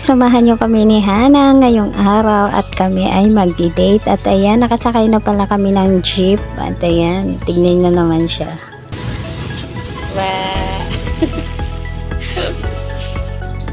guys, samahan nyo kami ni Hana ngayong araw at kami ay magdi-date. At ayan, nakasakay na pala kami ng jeep. At ayan, tignan nyo naman siya. Wow.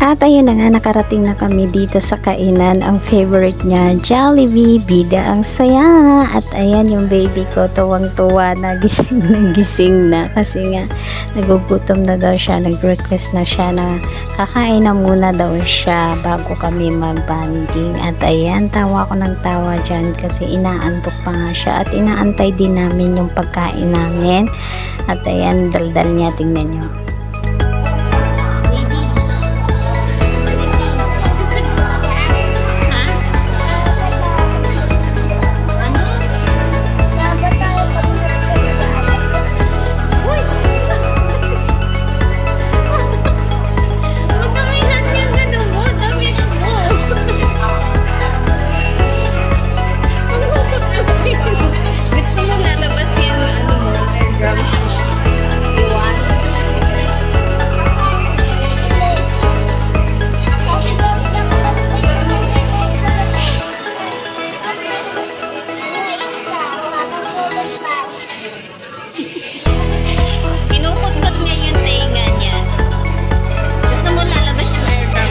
At ayun na nga, nakarating na kami dito sa kainan. Ang favorite niya, Jollibee, bida ang saya. At ayan yung baby ko, tuwang-tuwa na, gising na. Kasi nga, nagugutom na daw siya, nag-request na siya na kakain na muna daw siya bago kami mag-banding. At ayan, tawa ko ng tawa dyan kasi inaantok pa nga siya. At inaantay din namin yung pagkain namin. At ayan, daldal niya, tingnan nyo. Kinukot-kot niya yung tainga niya. Gusto mo lalabas yung air drum?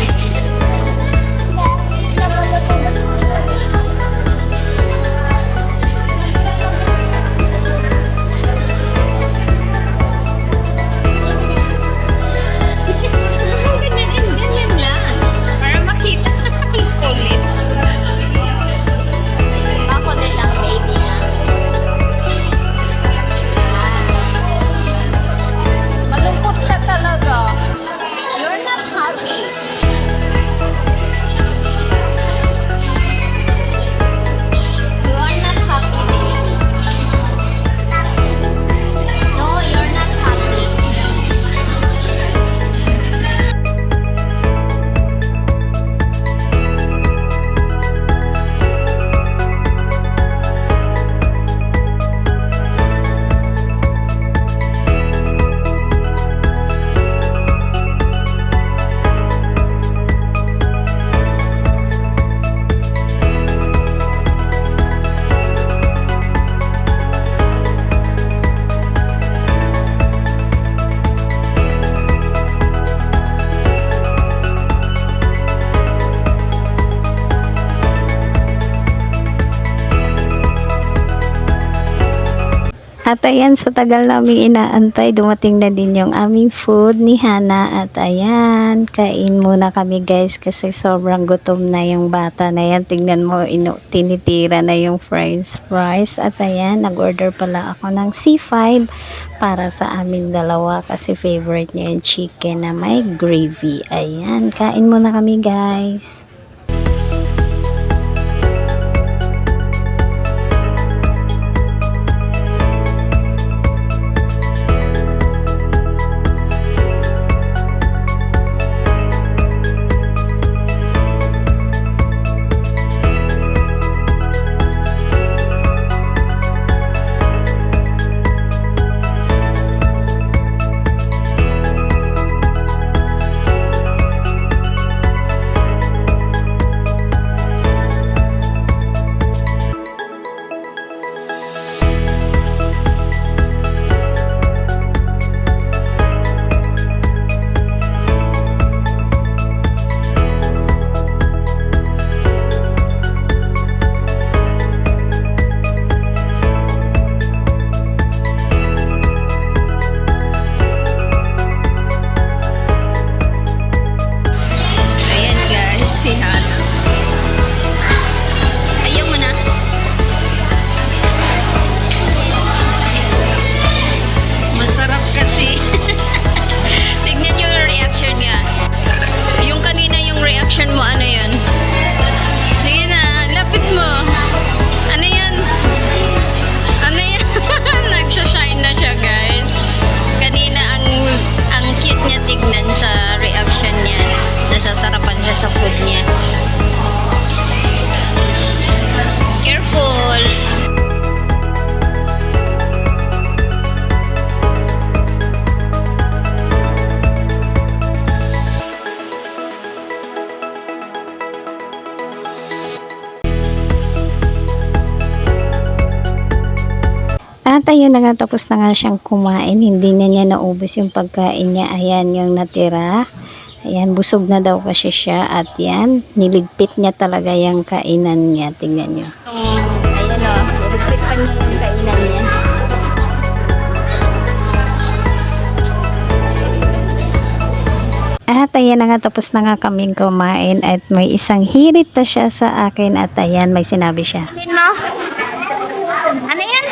Ganyan lang. Para makita ang kulit. Ako din ang baby na. Malungkot ka talaga. You're not happy. You are not happy, baby. No, you're not happy. At ayan, sa tagal namin inaantay, dumating na din yung aming food ni Hana. At ayan, kain muna kami guys kasi sobrang gutom na yung bata na yan. Tingnan mo, tinitira na yung french fries. At ayan, nag-order pala ako ng C5 para sa aming dalawa kasi favorite niya yung chicken na may gravy. Ayan, kain muna kami guys. At ayun na nga, tapos na nga siyang kumain. Hindi na niya naubos yung pagkain niya. Ayan yung natira. Ayan, busog na daw kasi siya. At yan, niligpit niya talaga yung kainan niya. Tingnan niyo. Ayan o, niligpit pa niya yung kainan niya. At ayan na nga, tapos na nga kaming kumain. At may isang hirit pa siya sa akin. At ayan, may sinabi siya. Ano yan?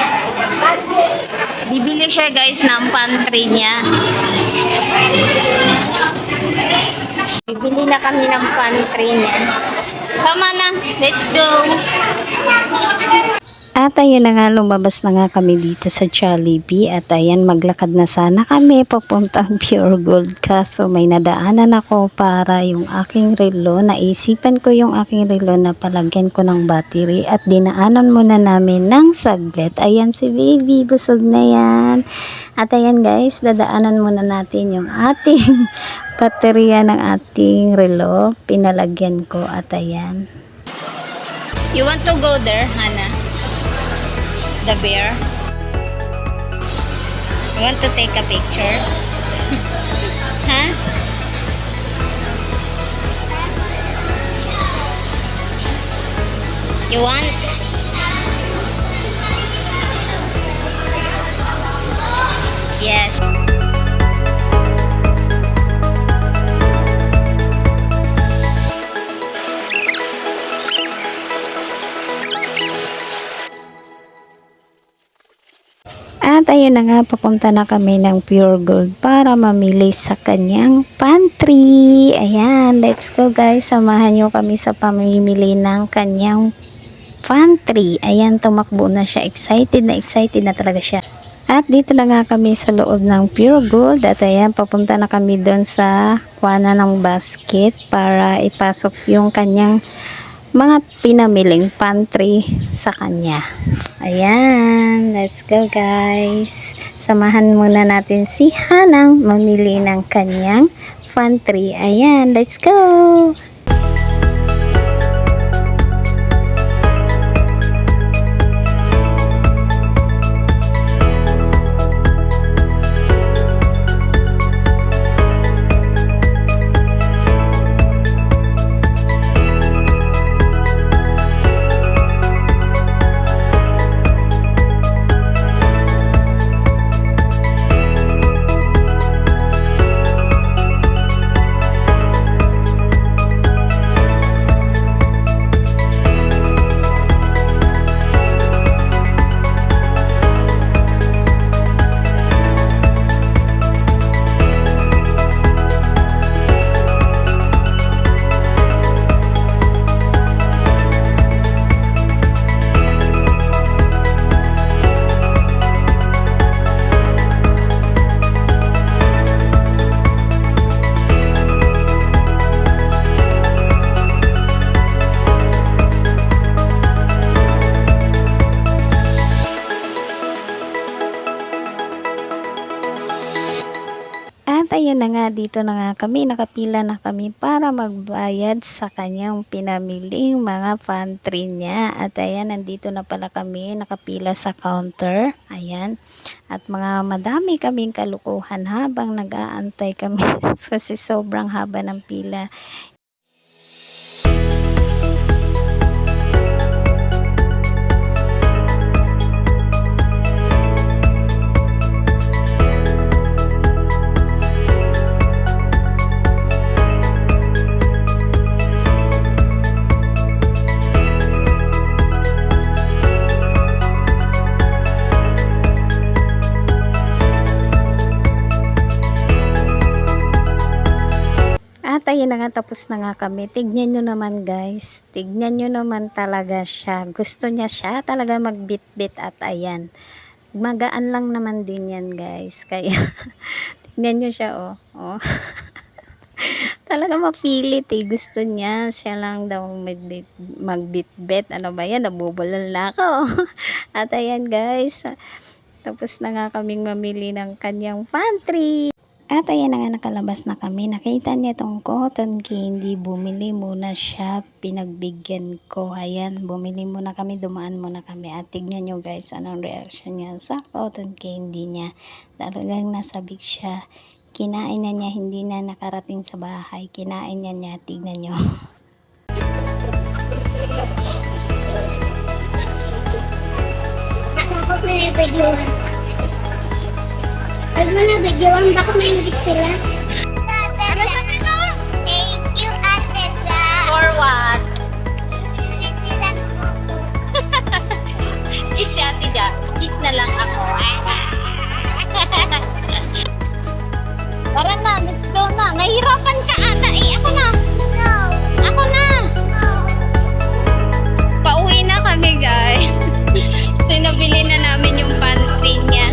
Bibili siya guys ng pantry niya. Bibili na kami ng pantry niya. Come on na, let's go! At ayun na nga, lumabas na nga kami dito sa Jollibee. At ayan, maglakad na sana kami papuntang Pure Gold. Kaso may nadaanan ako para yung aking relo. Naisipan ko yung aking relo na palagyan ko ng battery. At dinaanan muna namin ng saglit. Ayan si baby, busog na yan. At ayan guys, dadaanan muna natin yung ating baterya ng ating relo. Pinalagyan ko at ayan. You want to go there, Hannah? The bear. You want to take a picture? Huh? You want? Yes. At ayun na nga, papunta na kami ng Pure Gold para mamili sa kanyang pantry. Ayan, let's go guys. Samahan nyo kami sa pamimili ng kanyang pantry. Ayan, tumakbo na siya. Excited na talaga siya. At dito na nga kami sa loob ng Pure Gold. At ayan, papunta na kami doon sa kuwana ng basket para ipasok yung kanyang mga pinamiling pantry sa kanya. Ayan, let's go guys. Samahan muna natin si Hanang mamili ng kanyang pantry. Ayan, let's go. At ayun na nga, dito na nga kami, nakapila na kami para magbayad sa kanyang pinamiling mga pantry niya. At ayan, nandito na pala kami, nakapila sa counter. Ayan. At mga madami kaming kalukuhan habang nag-aantay kami kasi sobrang haba ng pila. At ayun na nga, tapos na nga kami. Tignan nyo naman guys. Tignan nyo naman talaga siya. Gusto niya siya talaga magbit-bit at ayan. Magaan lang naman din yan guys. Kaya tignan nyo siya oh. Oh. Talaga mapilit eh. Gusto niya. Siya lang daw magbit-bit. Ano ba yan? Nabubulol na ako. At ayan guys. Tapos na nga kaming mamili ng kanyang pantry. At ayan na nga, nakalabas na kami. Nakita niya tong cotton candy. Bumili muna siya. Pinagbigyan ko. Ayan, bumili muna kami. Dumaan muna kami. At tignan nyo guys, anong reaction niya sa cotton candy niya. Talagang nasabik siya. Kinain niya. Hindi na nakarating sa bahay. Kinain niya. Tignan nyo. Ako na video. Pag mo na video, baka maingit sila. Ano sabi mo? Thank you, Ate La. For what? Sinigpitan mo ako. Kiss si Ate Ja. Kiss na lang ako. Tara na, let's go na. Nahihirapan ka ata eh. Ako na. No. Ako na. No. Pauwi na kami guys. So nabili na namin yung pantry niya.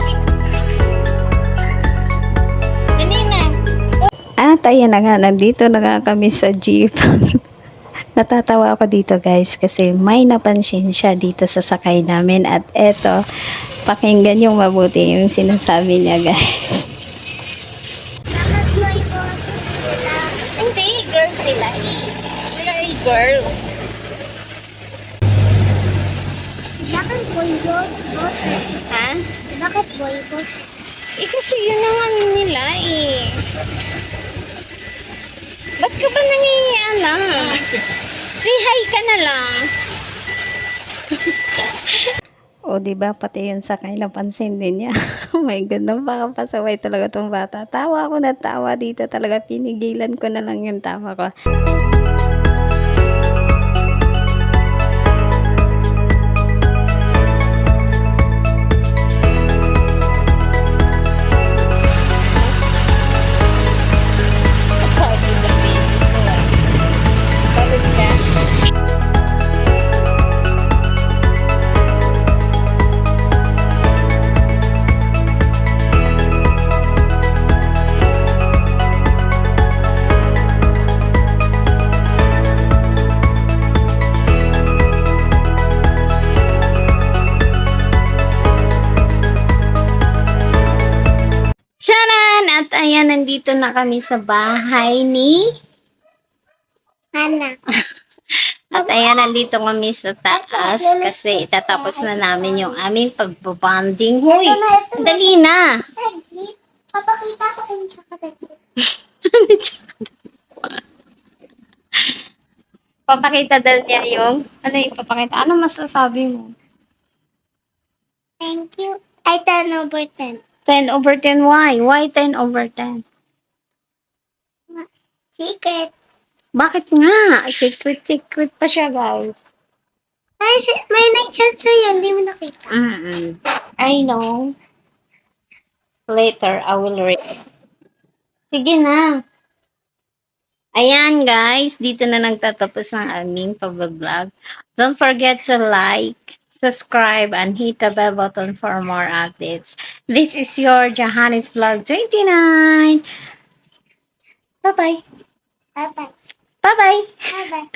Dali na. At ayan na nga, nandito na nga kami sa jeep. Natatawa ako dito guys kasi may napansin siya dito sa sakay namin. At eto, pakinggan yung mabuti yung sinasabi niya guys. Dapat mo ito. Hindi, girl sila eh. Sila ay girl. Bakit boy boses? Ha? Bakit boy boses? Eh kasi yun ang ano nila eh. Ba't ka ba nangihialam? Say hi ka na lang. O diba pati yun sakay napansin din niya. Oh my God, napakapasaway talaga tong bata. Tawa ako na tawa dito talaga. Pinigilan ko na lang yung tawa ko. Charan! At ayan, nandito na kami sa bahay ni... Hana. At ayan, nandito kami sa taas kasi itatapos na namin yung aming pagbabanding. Hoy! Dali na! Saglit. Papakita ko yung chocolate. Papakita dal niya yung... Ano yung papakita? Ano masasabi mo? Thank you. Ay, 10/10. 10 over 10, why? Why 10 over 10? Secret. Bakit nga? Secret pa siya, guys. Ay, may nag-chat sa'yo, hindi mo nakita. I know. Later, I will read. Sige na. Ayan, guys. Dito na nagtatapos ang aming pag-vlog. Don't forget to like, subscribe, and hit the bell button for more updates. This is your Johannes Vlog 29. Bye-bye. Bye-bye. Bye-bye. Bye-bye.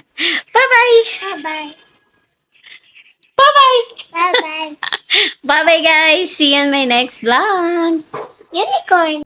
Bye-bye. Bye-bye. Bye-bye. Bye-bye. Bye-bye, guys. See you in my next vlog. Unicorn.